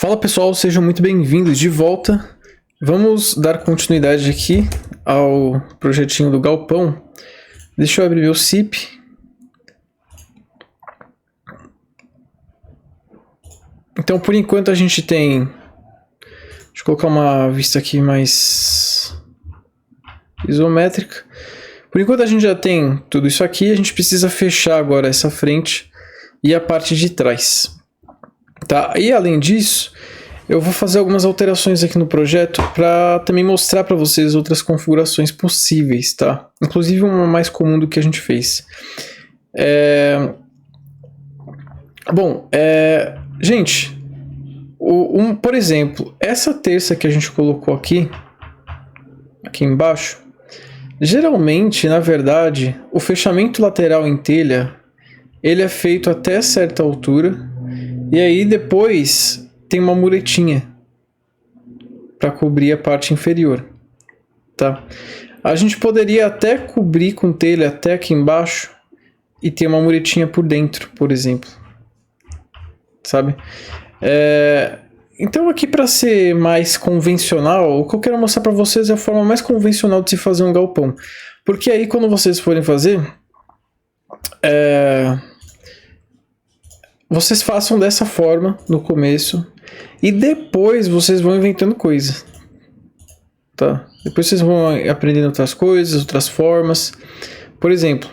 Fala pessoal, sejam muito bem-vindos de volta. Vamos dar continuidade aqui ao projetinho do galpão. Deixa eu abrir meu CIP. Então, por enquanto a gente tem... Deixa eu colocar uma vista aqui mais isométrica. Por enquanto a gente já tem tudo isso aqui, a gente precisa fechar agora essa frente e a parte de trás. Tá? E além disso, eu vou fazer algumas alterações aqui no projeto para também mostrar para vocês outras configurações possíveis, tá? Inclusive uma mais comum do que a gente fez. Gente, por exemplo, essa terça que a gente colocou aqui embaixo, geralmente, na verdade, o fechamento lateral em telha, ele é feito até certa altura, e aí depois tem uma muretinha para cobrir a parte inferior, tá? A gente poderia até cobrir com telha até aqui embaixo e ter uma muretinha por dentro, por exemplo, sabe? Então aqui, para ser mais convencional, o que eu quero mostrar para vocês é a forma mais convencional de se fazer um galpão, porque aí quando vocês forem fazer, vocês façam dessa forma no começo e depois vocês vão inventando coisa, tá? Depois vocês vão aprendendo outras coisas, outras formas. Por exemplo,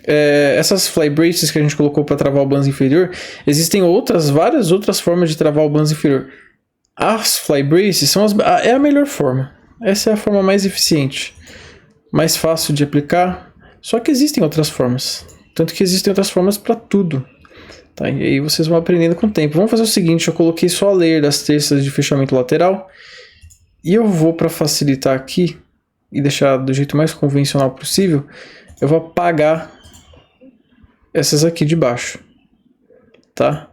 essas fly braces que a gente colocou para travar o banzo inferior, existem várias outras formas de travar o banzo inferior. As fly braces é a melhor forma. Essa é a forma mais eficiente, mais fácil de aplicar. Só que existem outras formas, tanto que existem outras formas para tudo. Tá, e aí vocês vão aprendendo com o tempo. Vamos fazer o seguinte, eu coloquei só a layer das terças de fechamento lateral. E eu vou, para facilitar aqui e deixar do jeito mais convencional possível, eu vou apagar essas aqui de baixo, tá?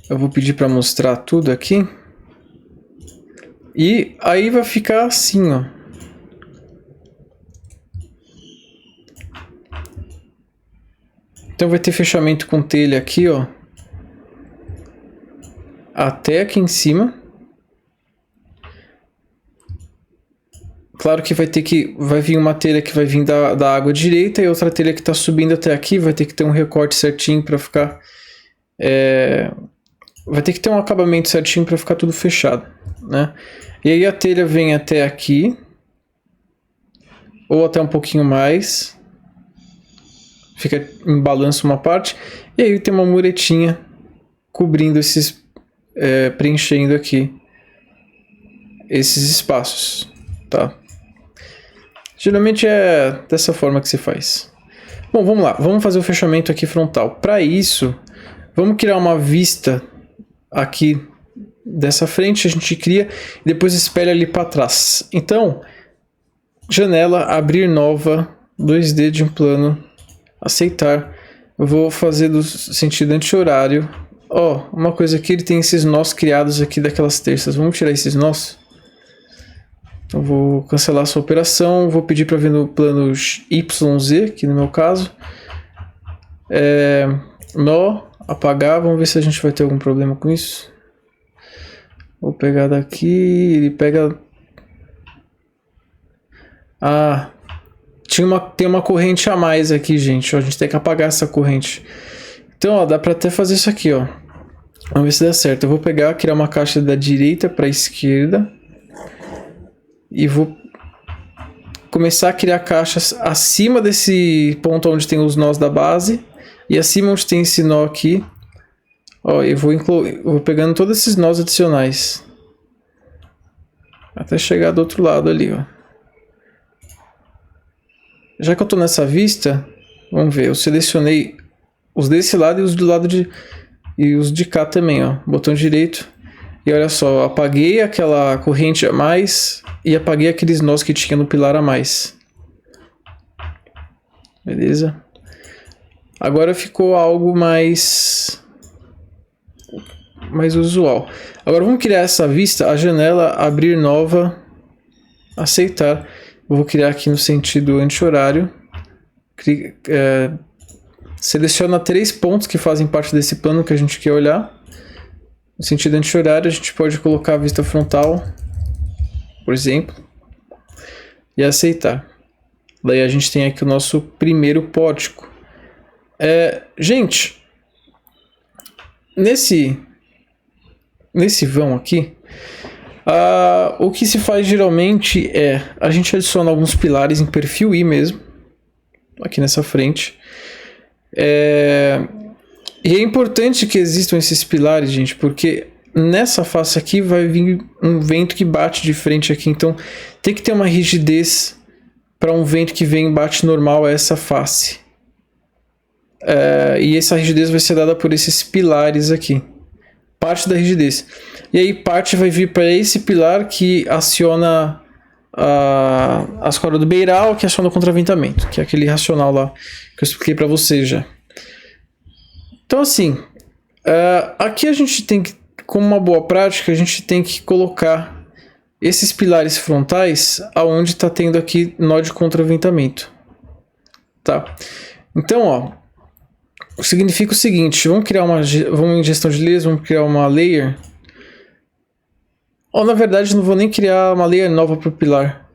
Eu vou pedir para mostrar tudo aqui. E aí vai ficar assim, ó. Então vai ter fechamento com telha aqui, ó, até aqui em cima. Claro que vai vir uma telha que vai vir da água direita e outra telha que está subindo até aqui. Vai ter que ter um recorte certinho para ficar... vai ter que ter um acabamento certinho para ficar tudo fechado, né? E aí a telha vem até aqui, ou até um pouquinho mais. Fica em balanço uma parte, e aí tem uma muretinha cobrindo preenchendo aqui esses espaços, tá? Geralmente é dessa forma que se faz. Bom, vamos lá, vamos fazer o fechamento aqui frontal. Para isso, vamos criar uma vista aqui dessa frente, a gente cria e depois espelha ali para trás. Então, janela, abrir nova, 2D de um plano, aceitar. Eu vou fazer do sentido anti-horário. Ó, uma coisa aqui, ele tem esses nós criados aqui daquelas terças. Vamos tirar esses nós. Então vou cancelar essa operação. Vou pedir para ver no plano YZ, aqui no meu caso. Nó, apagar. Vamos ver se a gente vai ter algum problema com isso. Vou pegar daqui. Ele pega... tem uma corrente a mais aqui, gente. Ó, a gente tem que apagar essa corrente. Então, ó, dá para até fazer isso aqui, ó. Vamos ver se dá certo. Eu vou criar uma caixa da direita para a esquerda. E vou começar a criar caixas acima desse ponto onde tem os nós da base. E acima onde tem esse nó aqui. Ó, eu vou pegando todos esses nós adicionais. Até chegar do outro lado ali, ó. Já que eu estou nessa vista, vamos ver, eu selecionei os desse lado e os do lado e os de cá também, ó, botão direito. E olha só, apaguei aquela corrente a mais e apaguei aqueles nós que tinha no pilar a mais. Beleza? Agora ficou algo mais usual. Agora vamos criar essa vista, a janela, abrir nova, aceitar. Eu vou criar aqui no sentido anti-horário. seleciona 3 pontos que fazem parte desse plano que a gente quer olhar. No sentido anti-horário, a gente pode colocar a vista frontal, por exemplo, e aceitar. Daí a gente tem aqui o nosso primeiro pórtico. Gente, nesse vão aqui, o que se faz geralmente é a gente adiciona alguns pilares em perfil I mesmo, aqui nessa frente. E é importante que existam esses pilares, gente, porque nessa face aqui vai vir um vento que bate de frente aqui, então tem que ter uma rigidez para um vento que vem e bate normal a essa face. E essa rigidez vai ser dada por esses pilares aqui. Parte da rigidez. E aí parte vai vir para esse pilar que aciona a escora do beiral, que aciona o contraventamento, que é aquele racional lá que eu expliquei para vocês já. Então assim, aqui a gente tem que, como uma boa prática, a gente tem que colocar esses pilares frontais aonde está tendo aqui nó de contraventamento. Tá? Então, ó, significa o seguinte, vamos em gestão de layers, vamos criar uma layer. Na verdade, não vou nem criar uma layer nova para o pilar.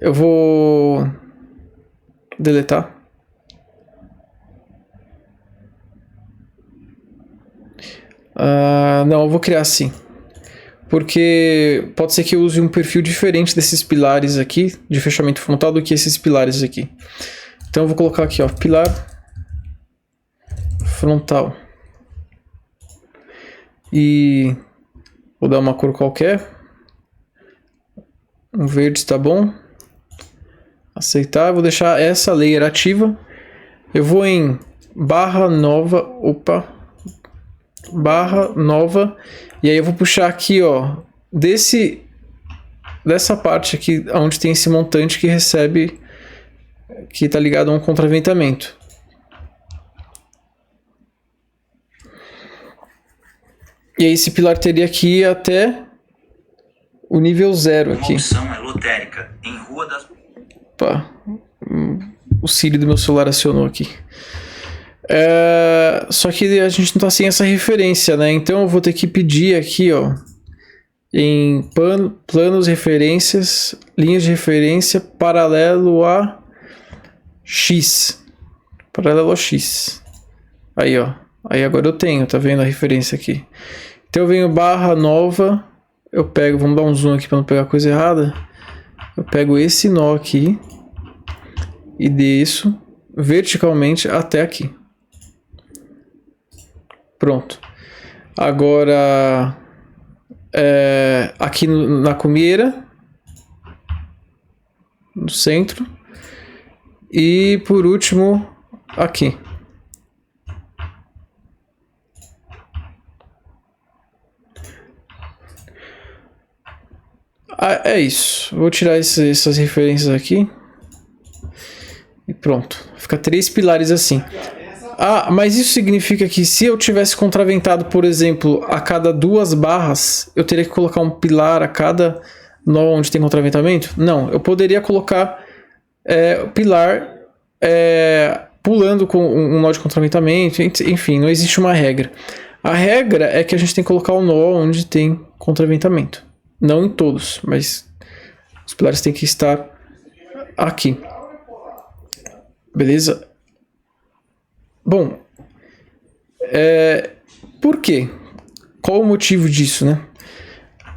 Eu vou deletar. Não, eu vou criar assim. Porque pode ser que eu use um perfil diferente desses pilares aqui, de fechamento frontal, do que esses pilares aqui. Então eu vou colocar aqui, ó, pilar frontal. E vou dar uma cor qualquer. Um verde está bom. Aceitar. Vou deixar essa layer ativa. Eu vou em barra nova. Barra nova. E aí eu vou puxar aqui, ó, dessa parte aqui, onde tem esse montante que recebe, que está ligado a um contraventamento. E aí esse pilar teria que ir até o nível 0 aqui. Uma opção é lotérica, em Rua das... Opa, o Siri do meu celular acionou aqui. Só que a gente não está sem essa referência, né? Então eu vou ter que pedir aqui, ó, em planos, referências, linhas de referência, paralelo a X. Paralelo a X. Aí, ó. Aí agora eu tenho, tá vendo a referência aqui? Então eu venho barra nova, eu pego, vamos dar um zoom aqui para não pegar coisa errada. Eu pego esse nó aqui e desço verticalmente até aqui. Pronto. Agora, aqui na cumieira, no centro, e por último, aqui. É isso. Vou tirar essas referências aqui. E pronto. Fica 3 pilares assim. Mas isso significa que se eu tivesse contraventado, por exemplo, a cada 2 barras, eu teria que colocar um pilar a cada nó onde tem contraventamento? Não, eu poderia colocar pilar pulando com um nó de contraventamento, enfim, não existe uma regra. A regra é que a gente tem que colocar o nó onde tem contraventamento. Não em todos, mas os pilares têm que estar aqui. Beleza? Bom, por quê? Qual o motivo disso, né?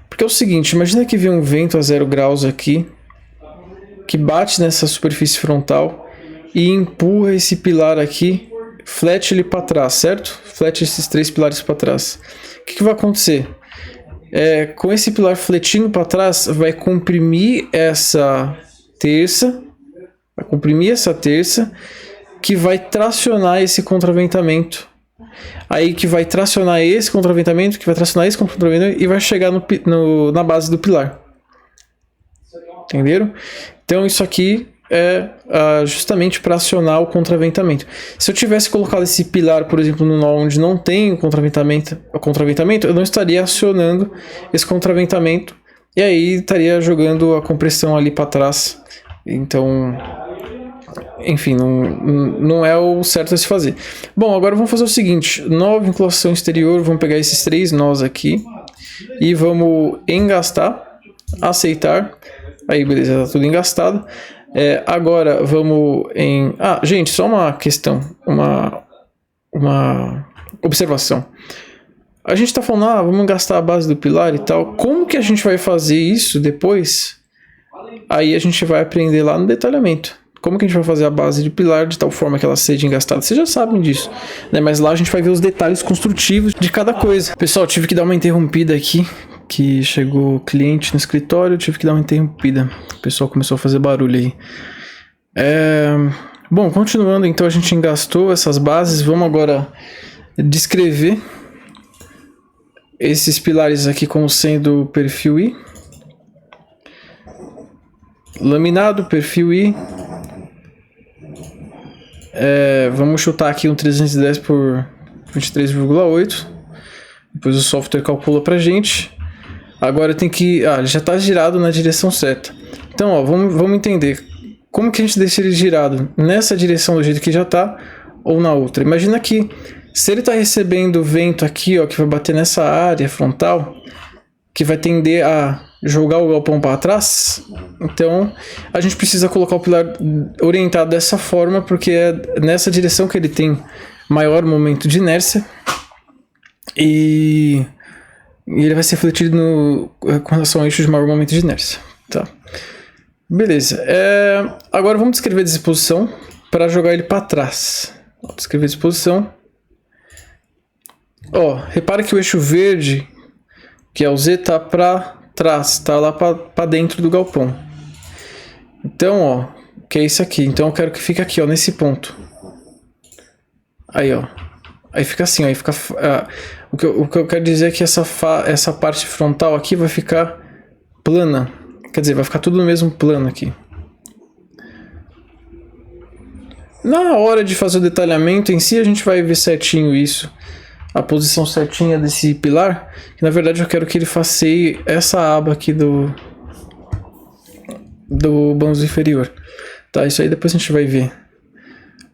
Porque é o seguinte, imagina que vem um vento a 0 graus aqui, que bate nessa superfície frontal e empurra esse pilar aqui, flete ele para trás, certo? Flete esses 3 pilares para trás. O que vai acontecer? Com esse pilar fletindo para trás, vai comprimir essa terça, que vai tracionar esse contraventamento. Aí que vai tracionar esse contraventamento, e vai chegar na base do pilar. Entenderam? Então isso aqui é justamente para acionar o contraventamento. Se eu tivesse colocado esse pilar, por exemplo, no nó onde não tem o contraventamento, eu não estaria acionando esse contraventamento, e aí estaria jogando a compressão ali para trás. Então enfim, não é o certo a se fazer. Bom, agora vamos fazer o seguinte, nó vinculação exterior, vamos pegar esses 3 nós aqui e vamos engastar, aceitar, aí beleza, tá tudo engastado. Agora vamos em... gente, só uma questão, uma observação. A gente tá falando, vamos gastar a base do pilar e tal. Como que a gente vai fazer isso depois? Aí a gente vai aprender lá no detalhamento. Como que a gente vai fazer a base de pilar de tal forma que ela seja engastada? Vocês já sabem disso, né? Mas lá a gente vai ver os detalhes construtivos de cada coisa. Pessoal, tive que dar uma interrompida aqui, que chegou cliente no escritório, tive que dar uma interrompida. O pessoal começou a fazer barulho aí. Bom, continuando, então a gente engastou essas bases. Vamos agora descrever esses pilares aqui como sendo perfil I. Laminado, perfil I. Vamos chutar aqui um 310 por 23,8. Depois o software calcula pra gente. Agora tem que... ele já está girado na direção certa. Então, vamos entender. Como que a gente deixa ele girado? Nessa direção do jeito que já está ou na outra? Imagina que se ele está recebendo vento aqui, ó, que vai bater nessa área frontal, que vai tender a jogar o galpão para trás, então a gente precisa colocar o pilar orientado dessa forma, porque é nessa direção que ele tem maior momento de inércia e ele vai ser refletido com relação ao eixo de maior momento de inércia. Tá. Beleza. Agora vamos descrever a disposição para jogar ele para trás. Descrever a disposição. Repara que o eixo verde, que é o Z, tá para trás, tá lá para dentro do galpão. Então, que é isso aqui. Então eu quero que fique aqui, nesse ponto. Aí, aí fica assim, aí fica... o que eu quero dizer é que essa parte frontal aqui vai ficar plana. Quer dizer, vai ficar tudo no mesmo plano aqui. Na hora de fazer o detalhamento em si, a gente vai ver certinho isso. A posição certinha desse pilar. Que na verdade eu quero que ele faceie essa aba aqui do banzo inferior. Tá, isso aí depois a gente vai ver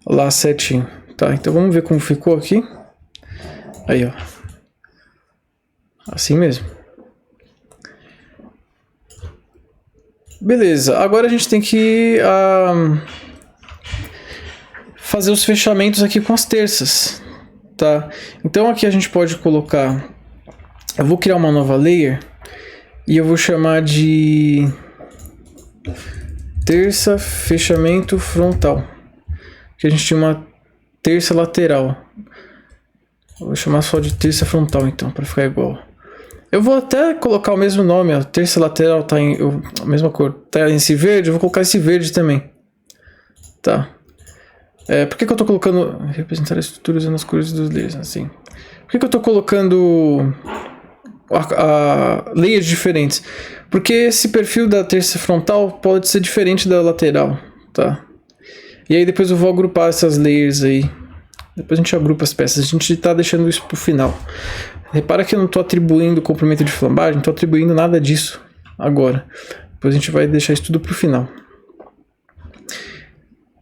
lá certinho. Tá, então vamos ver como ficou aqui. Aí, assim mesmo. Beleza, agora a gente tem que fazer os fechamentos aqui com as terças, tá? Então aqui a gente pode colocar... Eu vou criar uma nova layer e eu vou chamar de terça fechamento frontal. Que a gente tinha uma terça lateral. Vou chamar só de terça frontal então, para ficar igual. Eu vou até colocar o mesmo nome, a terça lateral tá a mesma cor, tá esse verde, eu vou colocar esse verde também. Tá. Por que eu tô colocando... Representar a estrutura usando as cores dos layers, assim. Por que eu tô colocando layers diferentes? Porque esse perfil da terça frontal pode ser diferente da lateral, tá? E aí depois eu vou agrupar essas layers aí. Depois a gente agrupa as peças, a gente tá deixando isso pro final. Repara que eu não estou atribuindo comprimento de flambagem, não estou atribuindo nada disso agora. Depois a gente vai deixar isso tudo para o final.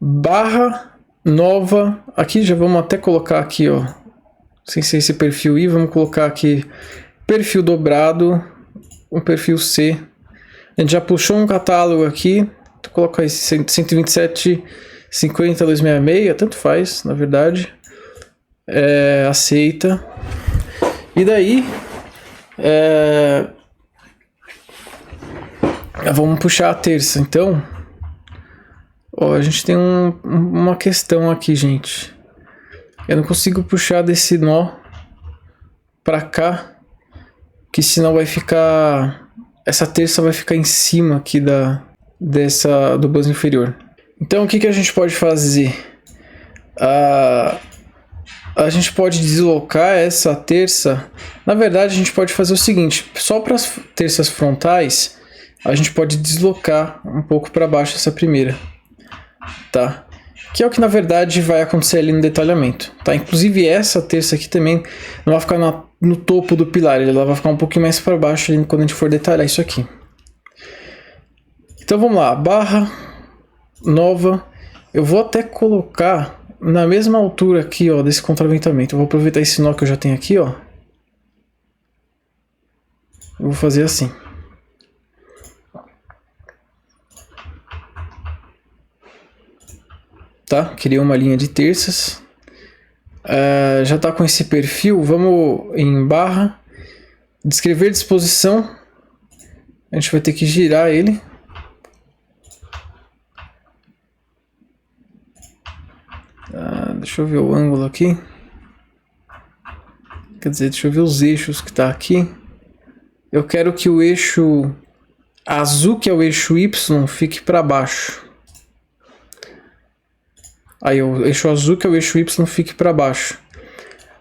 Barra nova, aqui já vamos até colocar aqui, sem ser esse perfil I, vamos colocar aqui perfil dobrado, um perfil C. A gente já puxou um catálogo aqui, vou colocar esse 127.50.266, tanto faz, na verdade. Aceita. E daí, vamos puxar a terça. Então, a gente tem uma questão aqui, gente. Eu não consigo puxar desse nó pra cá, que senão vai ficar... Essa terça vai ficar em cima aqui do banzo inferior. Então, o que a gente pode fazer? A gente pode deslocar essa terça. Na verdade, a gente pode fazer o seguinte: só para as terças frontais, a gente pode deslocar um pouco para baixo essa primeira, tá? Que é o que na verdade vai acontecer ali no detalhamento, tá? Inclusive essa terça aqui também não vai ficar no topo do pilar, ela vai ficar um pouquinho mais para baixo ali quando a gente for detalhar isso aqui. Então vamos lá, barra nova. Eu vou até colocar na mesma altura aqui, ó, desse contraventamento. Eu vou aproveitar esse nó que eu já tenho aqui, ó. Eu vou fazer assim. Tá? Criei uma linha de terças. Já tá com esse perfil. Vamos em barra. Descrever disposição. A gente vai ter que girar ele. Deixa eu ver o ângulo aqui. Quer dizer, deixa eu ver os eixos que tá aqui. Eu quero que o eixo azul, que é o eixo Y, fique para baixo. Aí o eixo azul, que é o eixo Y, fique para baixo.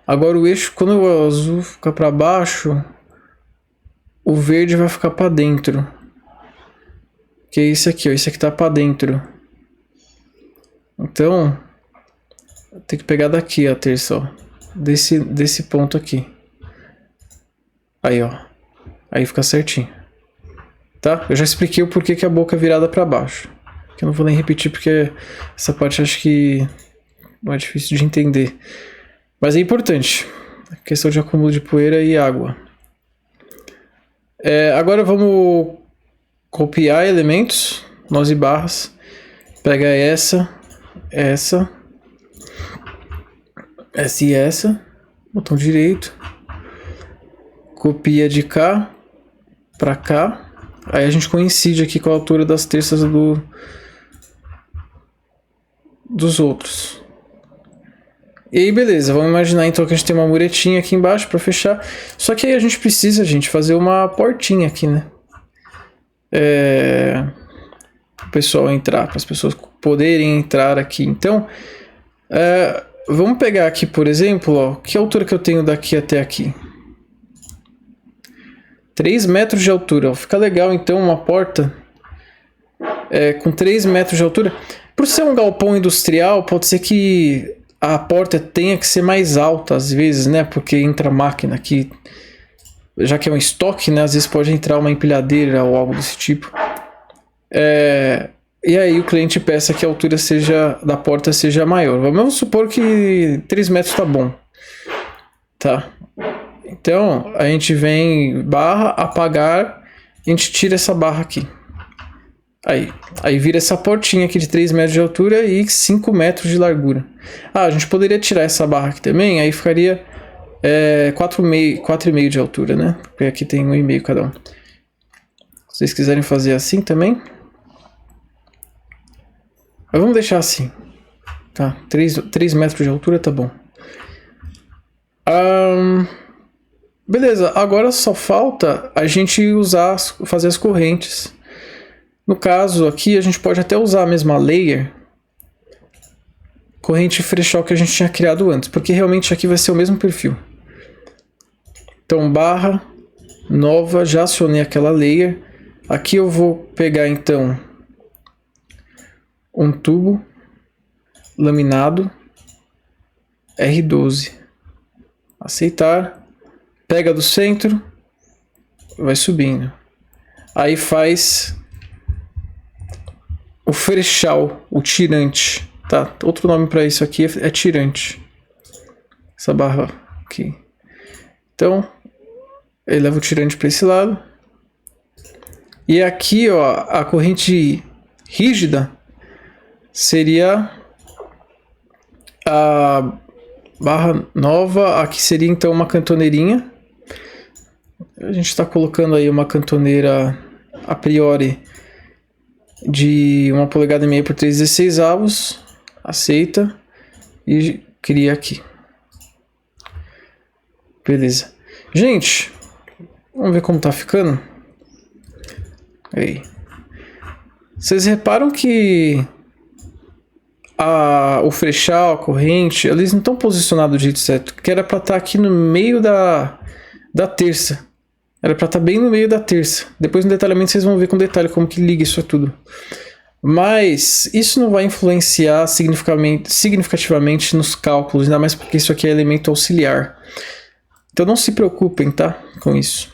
Agora o eixo, quando o azul ficar para baixo, o verde vai ficar para dentro. Que é esse aqui, ó. Esse aqui tá para dentro. Então, tem que pegar daqui a terça, ó. Desse ponto aqui. Aí, ó. Aí fica certinho. Tá? Eu já expliquei o porquê que a boca é virada para baixo. Que eu não vou nem repetir porque essa parte acho que é difícil de entender. Mas é importante. A questão de acúmulo de poeira e água. Agora vamos copiar elementos. Nós e barras. Pega essa e essa. Botão direito. Copia de cá para cá. Aí a gente coincide aqui com a altura das terças dos outros. E aí beleza, vamos imaginar então que a gente tem uma muretinha aqui embaixo para fechar. Só que aí a gente precisa, gente, fazer uma portinha aqui, né? Para o pessoal entrar, para as pessoas poderem entrar aqui. Então, vamos pegar aqui, por exemplo, ó, que altura que eu tenho daqui até aqui? 3 metros de altura. Ó. Fica legal, então, uma porta com 3 metros de altura. Por ser um galpão industrial, pode ser que a porta tenha que ser mais alta, às vezes, né? Porque entra máquina aqui. Já que é um estoque, né? Às vezes pode entrar uma empilhadeira ou algo desse tipo. E aí o cliente peça que a altura da porta seja maior. Vamos supor que 3 metros tá bom. Tá? Então, a gente vem barra, apagar, e a gente tira essa barra aqui. Aí vira essa portinha aqui de 3 metros de altura e 5 metros de largura. A gente poderia tirar essa barra aqui também, aí ficaria 4,5 de altura, né? Porque aqui tem 1,5 cada um. Se vocês quiserem fazer assim também. Mas vamos deixar assim. Tá, 3 metros de altura tá bom. Beleza, agora só falta a gente fazer as correntes. No caso aqui, a gente pode até usar a mesma layer, corrente frechal que a gente tinha criado antes, porque realmente aqui vai ser o mesmo perfil. Então, barra, nova, já acionei aquela layer. Aqui eu vou pegar então um tubo laminado, R12, aceitar. Pega do centro, vai subindo. Aí faz o frechal, o tirante. Tá, outro nome para isso aqui é tirante. Essa barra aqui. Então, ele leva o tirante para esse lado. E aqui, ó, a corrente rígida seria a barra nova. Aqui seria então uma cantoneirinha. A gente está colocando aí uma cantoneira a priori de 1,5 polegada por 3,16 avos. Aceita e cria aqui. Beleza. Gente, vamos ver como tá ficando. Aí. Vocês reparam que o frechal, a corrente, eles não estão posicionados do jeito certo, que era para estar aqui no meio da terça. Era para estar bem no meio da terça. Depois no detalhamento vocês vão ver com detalhe como que liga isso tudo. Mas isso não vai influenciar significativamente nos cálculos, ainda mais porque isso aqui é elemento auxiliar. Então não se preocupem, tá? Com isso.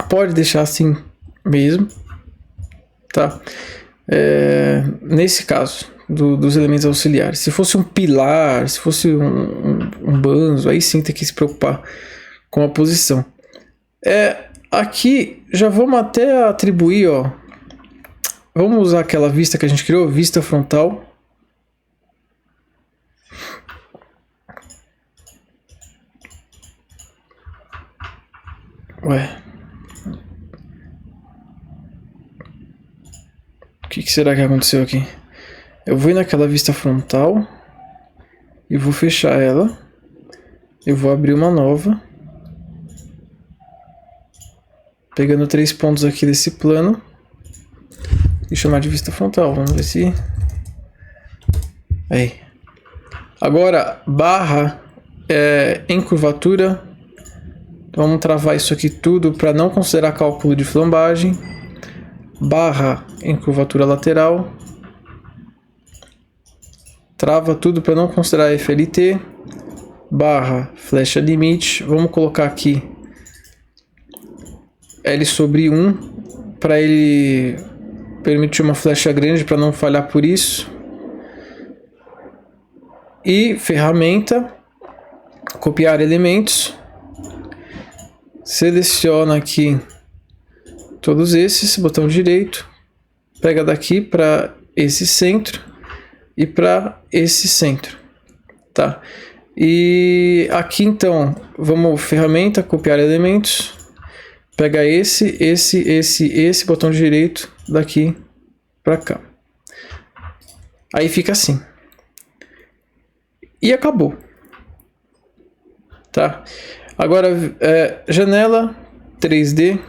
Pode deixar assim mesmo, tá? Nesse caso, dos elementos auxiliares. Se fosse um pilar, se fosse um banzo, aí sim tem que se preocupar com a posição. Aqui já vamos até atribuir, ó. Vamos usar aquela vista que a gente criou, vista frontal. Ué. O que será que aconteceu aqui? Eu vou ir naquela vista frontal e vou fechar ela. Eu vou abrir uma nova, pegando 3 pontos aqui desse plano e chamar de vista frontal. Vamos ver se... Aí. Agora, barra em curvatura. Vamos travar isso aqui tudo para não considerar cálculo de flambagem. Barra em curvatura lateral. Trava tudo para não considerar FLT. Barra flecha limite. Vamos colocar aqui L sobre 1 para ele permitir uma flecha grande para não falhar por isso. E ferramenta, copiar elementos. Seleciona aqui todos esses, botão direito, pega daqui para esse centro e para esse centro, tá? E aqui então, vamos ferramenta, copiar elementos, pega esse, botão direito daqui para cá. Aí fica assim. E acabou, tá? Agora, janela 3D.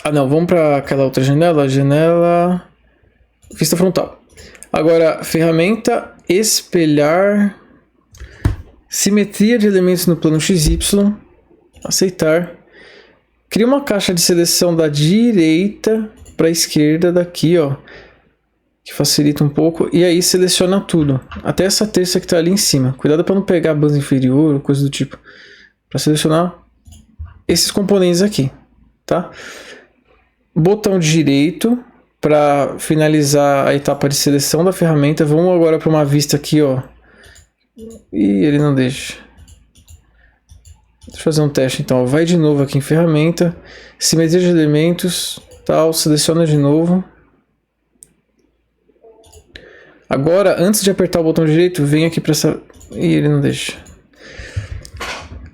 Ah, não, vamos para aquela outra janela. Janela vista frontal. Agora, ferramenta, espelhar, simetria de elementos no plano XY. Aceitar. Cria uma caixa de seleção da direita para a esquerda daqui, ó. Que facilita um pouco, e aí seleciona tudo, até essa terça que está ali em cima. Cuidado para não pegar a base inferior ou coisa do tipo, para selecionar esses componentes aqui, tá? Botão direito para finalizar a etapa de seleção da ferramenta. Vamos agora para uma vista aqui, ó. E ele não deixa. Deixa eu fazer um teste então. Vai de novo aqui em ferramenta, simetria de elementos, tal, seleciona de novo. Agora, antes de apertar o botão direito, vem aqui para essa... Ih, ele não deixa.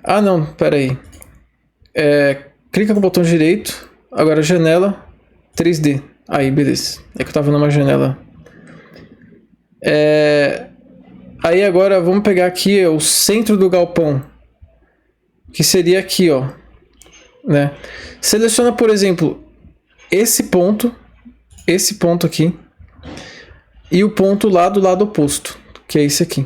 Ah, não, pera aí. Clica com o botão direito. Agora, janela 3D. Aí, beleza. É que eu tava numa janela. Aí, agora, vamos pegar aqui o centro do galpão. Que seria aqui, ó. Né? Seleciona, por exemplo, esse ponto aqui. E o ponto lá do lado oposto, que é esse aqui.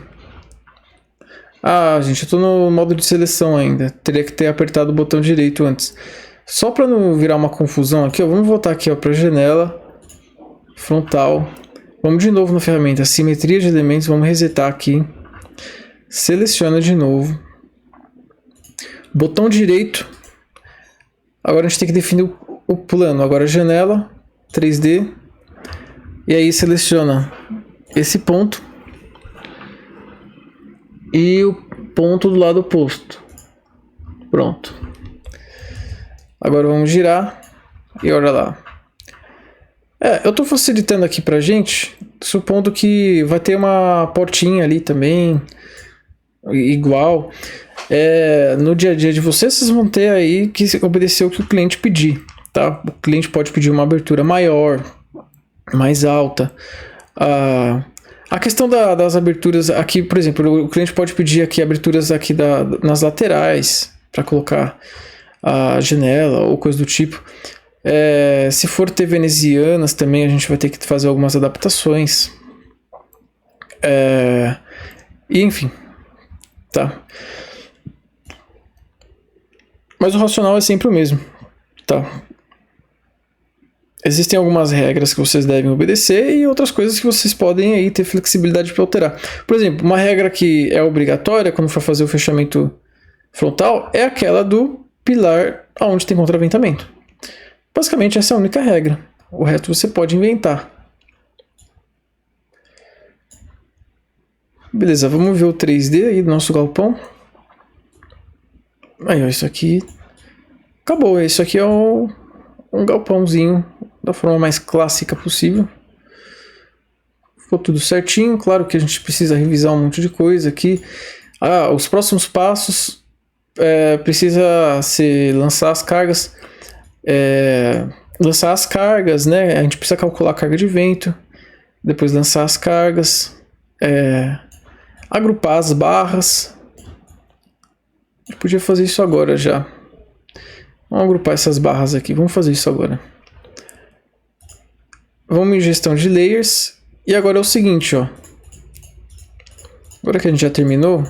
Ah, gente, eu estou no modo de seleção ainda. Teria que ter apertado o botão direito antes. Só para não virar uma confusão aqui, ó, vamos voltar aqui para janela, frontal. Vamos de novo na ferramenta, simetria de elementos, vamos resetar aqui. Seleciona de novo. Botão direito. Agora a gente tem que definir o plano. Agora janela, 3D. E aí seleciona esse ponto e o ponto do lado oposto. Pronto. Agora vamos girar e olha lá. Eu estou facilitando aqui pra gente, supondo que vai ter uma portinha ali também, igual. No dia a dia de vocês vão ter aí que obedecer o que o cliente pedir, tá? O cliente pode pedir uma abertura maior, mais alta. A questão das aberturas aqui, por exemplo, o cliente pode pedir aqui aberturas aqui nas laterais para colocar a janela ou coisa do tipo. Se for ter venezianas também, a gente vai ter que fazer algumas adaptações. E enfim, tá? Mas o racional é sempre o mesmo, tá? Existem algumas regras que vocês devem obedecer e outras coisas que vocês podem aí ter flexibilidade para alterar. Por exemplo, uma regra que é obrigatória quando for fazer o fechamento frontal é aquela do pilar onde tem contraventamento. Basicamente essa é a única regra. O resto você pode inventar. Beleza, vamos ver o 3D aí do nosso galpão. Aí, ó, isso aqui acabou. Isso aqui é um galpãozinho da forma mais clássica possível. Ficou tudo certinho. Claro que a gente precisa revisar um monte de coisa aqui. Os próximos passos precisa ser lançar as cargas. Lançar as cargas, né? A gente precisa calcular a carga de vento. Depois lançar as cargas. Agrupar as barras. A gente podia fazer isso agora já. Vamos agrupar essas barras aqui. Vamos fazer isso agora. Vamos em gestão de layers. E agora é o seguinte, ó. Agora que a gente já terminou,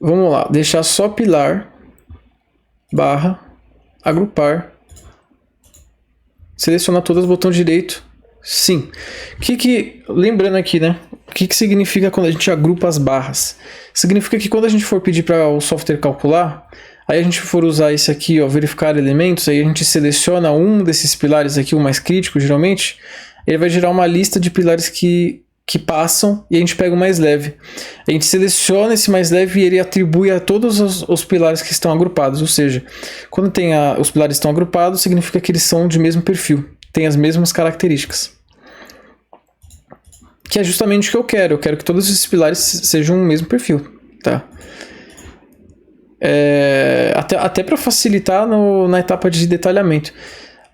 vamos lá. Deixar só pilar, barra, agrupar. Selecionar todas, botão direito. Sim. Lembrando aqui, né? O que significa quando a gente agrupa as barras? Significa que quando a gente for pedir para o software calcular, aí a gente for usar esse aqui, ó, verificar elementos, aí a gente seleciona um desses pilares aqui, o mais crítico, geralmente, ele vai gerar uma lista de pilares que passam e a gente pega o mais leve. A gente seleciona esse mais leve e ele atribui a todos os pilares que estão agrupados, ou seja, quando os pilares estão agrupados, significa que eles são de mesmo perfil, têm as mesmas características. Que é justamente o que eu quero. Eu quero que todos esses pilares sejam o mesmo perfil, tá? Até para facilitar na etapa de detalhamento.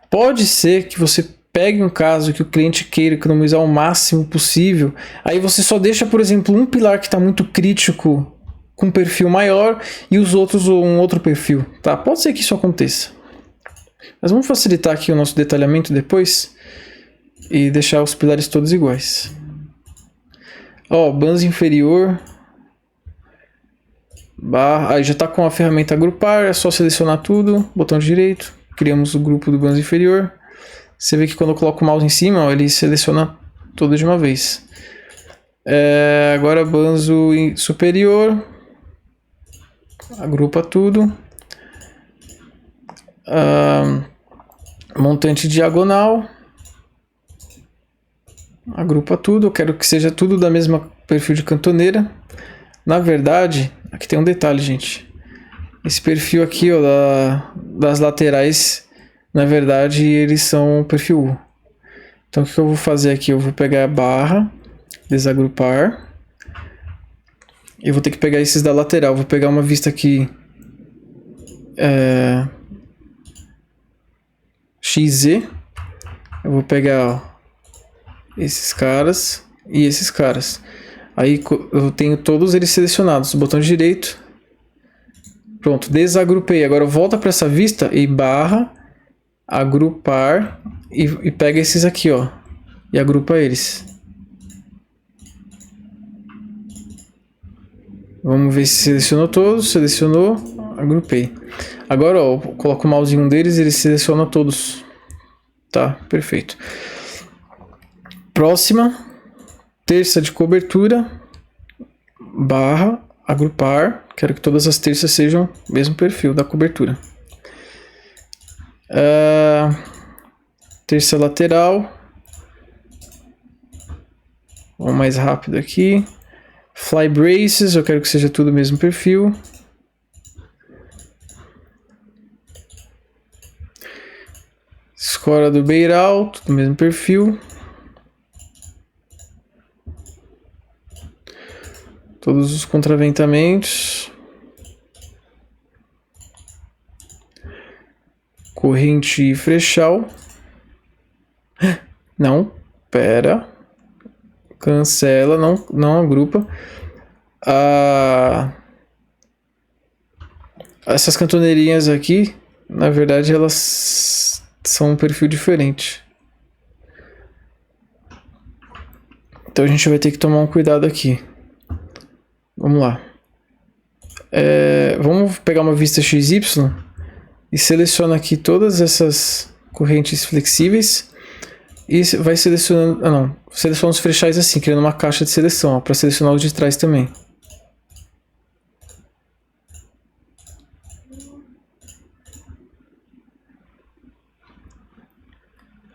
Pode ser que você pegue um caso que o cliente queira economizar o máximo possível, aí você só deixa, por exemplo, um pilar que está muito crítico com um perfil maior e os outros um outro perfil, tá? Pode ser que isso aconteça. Mas vamos facilitar aqui o nosso detalhamento depois e deixar os pilares todos iguais. Ó, bans inferior, barra, aí já está com a ferramenta agrupar, é só selecionar tudo, botão direito, criamos o grupo do bans inferior. Você vê que quando eu coloco o mouse em cima, ó, ele seleciona tudo de uma vez. Agora banzo superior, agrupa tudo. Montante diagonal, agrupa tudo. Eu quero que seja tudo da mesma perfil de cantoneira. Na verdade, aqui tem um detalhe, gente. Esse perfil aqui, ó, das laterais, na verdade, eles são perfil U. Então, o que eu vou fazer aqui? Eu vou pegar a barra, desagrupar. Eu vou ter que pegar esses da lateral. Vou pegar uma vista aqui XZ. Eu vou pegar, ó, esses caras e esses caras. Aí eu tenho todos eles selecionados. Botão direito. Pronto, desagrupei. Agora volta para essa vista e barra, agrupar e pega esses aqui, ó, e agrupa eles. Vamos ver se selecionou todos. Selecionou, agrupei. Agora, ó, eu coloco o mouse em um deles e ele seleciona todos. Tá, perfeito. Próxima, terça de cobertura, barra, agrupar. Quero que todas as terças sejam o mesmo perfil da cobertura. Terça lateral. Vamos mais rápido aqui. Fly braces, eu quero que seja tudo o mesmo perfil. Escora do beiral, tudo o mesmo perfil. Todos os contraventamentos. Corrente frechal. Não, pera. Cancela, não agrupa. Essas cantoneirinhas aqui, na verdade, elas são um perfil diferente. Então a gente vai ter que tomar um cuidado aqui. Vamos lá. Vamos pegar uma vista XY e seleciona aqui todas essas correntes flexíveis e vai selecionando, seleciona os frechais assim, criando uma caixa de seleção para selecionar os de trás também.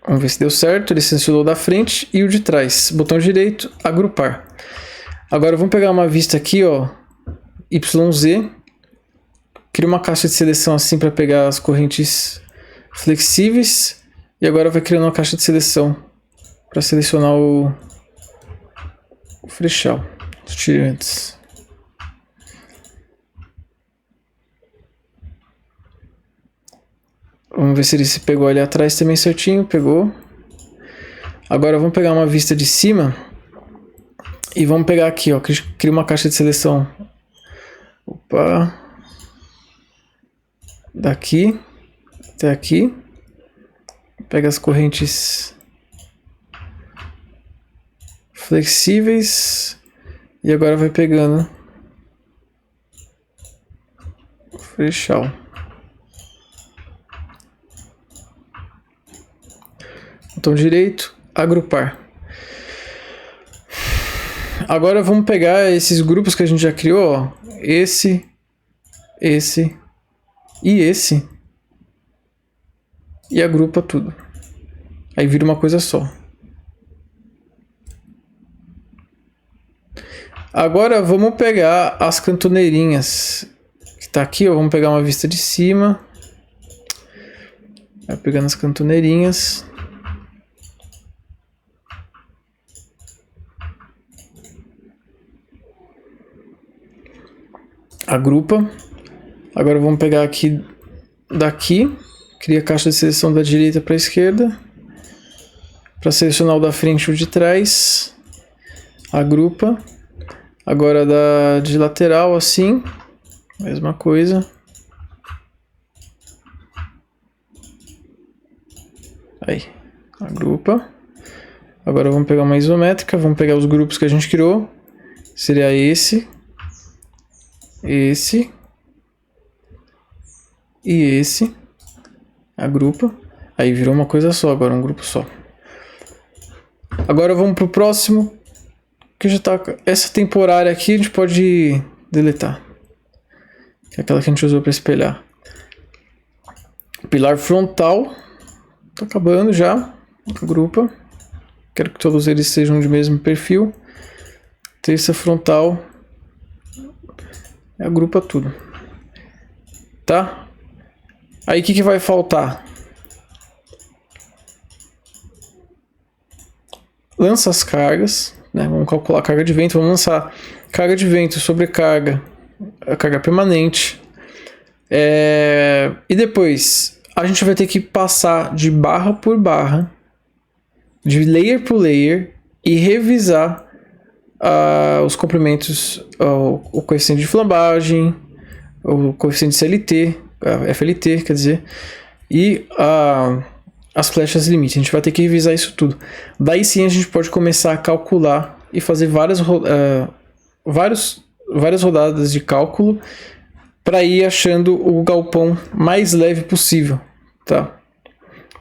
Vamos ver se deu certo. Ele selecionou o da frente e o de trás. Botão direito, agrupar. Agora vamos pegar uma vista aqui, ó, YZ. Cria uma caixa de seleção assim para pegar as correntes flexíveis. E agora vai criando uma caixa de seleção para selecionar o frechal dos tirantes. Vamos ver se ele se pegou ali atrás também certinho. Pegou. Agora vamos pegar uma vista de cima. E vamos pegar aqui, ó. Cria uma caixa de seleção. Opa. Daqui até aqui. Pega as correntes flexíveis. E agora vai pegando o frechal. Botão direito, agrupar. Agora vamos pegar esses grupos que a gente já criou, ó. Esse e esse. E agrupa tudo. Aí vira uma coisa só. Agora vamos pegar as cantoneirinhas. Que tá aqui, ó. Vamos pegar uma vista de cima. Vai pegando as cantoneirinhas. Agrupa. Agora vamos pegar aqui daqui. Cria a caixa de seleção da direita para a esquerda. Para selecionar o da frente e o de trás. Agrupa. Agora de lateral assim. Mesma coisa. Aí. Agrupa. Agora vamos pegar uma isométrica. Vamos pegar os grupos que a gente criou. Seria esse. Esse e esse, agrupa, aí virou uma coisa só, agora um grupo só. Agora vamos pro próximo, que já tá, essa temporária aqui a gente pode deletar, que é aquela que a gente usou para espelhar. Pilar frontal, tá acabando já, agrupa, quero que todos eles sejam de mesmo perfil. Terça frontal, agrupa tudo, tá? Aí o que vai faltar? Lança as cargas, né? Vamos calcular a carga de vento, vamos lançar carga de vento, sobrecarga, a carga permanente. E depois a gente vai ter que passar de barra por barra, de layer por layer e revisar os comprimentos, o coeficiente de flambagem, o coeficiente de CLT, FLT, quer dizer, e as flechas limite. A gente vai ter que revisar isso tudo. Daí sim a gente pode começar a calcular e fazer várias rodadas de cálculo para ir achando o galpão mais leve possível, tá?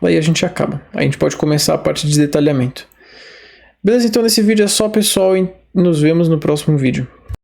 Daí a gente acaba. Aí a gente pode começar a parte de detalhamento. Beleza? Então nesse vídeo é só, pessoal, e nos vemos no próximo vídeo.